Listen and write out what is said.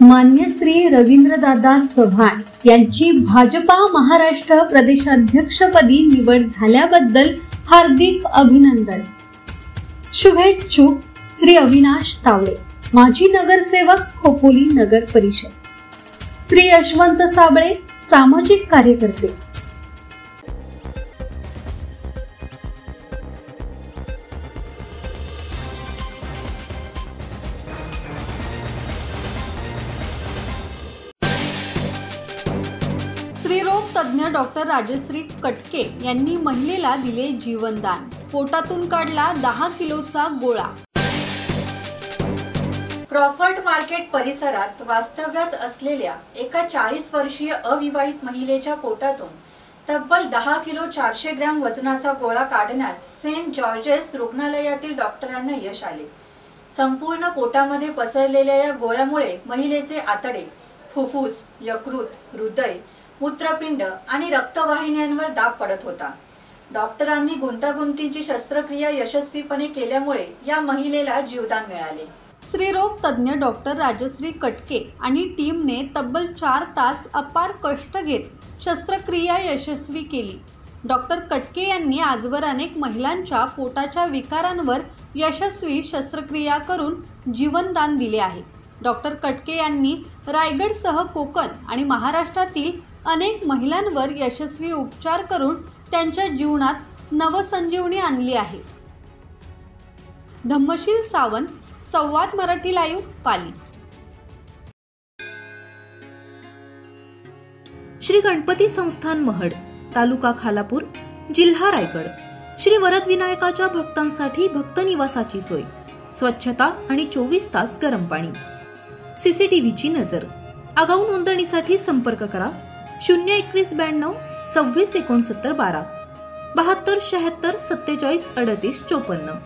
मान्य श्री रवींद्रदादा चव्हाण यांची भाजपा महाराष्ट्र प्रदेशाध्यक्षपदी निवड झाल्याबद्दल हार्दिक अभिनंदन। शुभेच्छुक श्री अविनाश तावडे, माजी नगरसेवक खोपोली नगर परिषद, श्री यशवंत साबळे, सामाजिक कार्यकर्ते। स्त्रीरोग तज्ञ डॉक्टर राजश्री कटके यांनी महिलेला दिले जीवनदान, पोटातून काढला 10 किलोचा गोळा। क्रॉफर्ड मार्केट परिसरात वास्तव्यास असलेल्या एका 40 वर्षीय अविवाहित महिलेच्या पोटातून तब्बल 10 किलो 400 ग्रॅम वजनाचा गोळा काढण्यात सेंट जॉर्जेस रुग्णालयातील डॉक्टरांना यश आले। संपूर्ण पोटामध्ये पसरलेल्या या गोळ्यामुळे महिलेचे आतडे, फुफ्फुस, यकृत, हृदय, मूत्रपिंड आणि रक्तवाहिन्यांवर दाब पडत होता। डॉक्टरांनी गुंतागुंतीची शस्त्रक्रिया यशस्वीपणे केल्यामुळे या महिलेला जीवदान मिळाले। स्त्रीरोग तज्ञ डॉक्टर राजश्री कटके आणि टीमने तब्बल 4 तास अपार कष्ट घेत शस्त्रक्रिया यशस्वी केली। डॉक्टर कटके यांनी आजवर अनेक महिलांच्या पोटाच्या विकारांवर यशस्वी शस्त्रक्रिया करून जीवनदान दिले आहे। डॉक्टर कटके यांनी रायगडसह कोकण आणि महाराष्ट्रातील अनेक महिलांवर यशस्वी उपचार करून त्यांच्या जीवनात नवसंजीवनी आणली आहे। धम्मशील सावंत, संवाद मराठी लाईव्ह, पाली। श्री गणपती संस्थान महड, तालुका खालापूर, जिल्हा रायगड। श्री वरदविनायकाच्या भक्तांसाठी भक्त निवासाची सोय, स्वच्छता आणि 24 तास गरम पाणी, सीसीटीव्हीची नजर। आगाऊ नोंदणीसाठी संपर्क करा 021 92 26 69 12 72 76 47 38 54।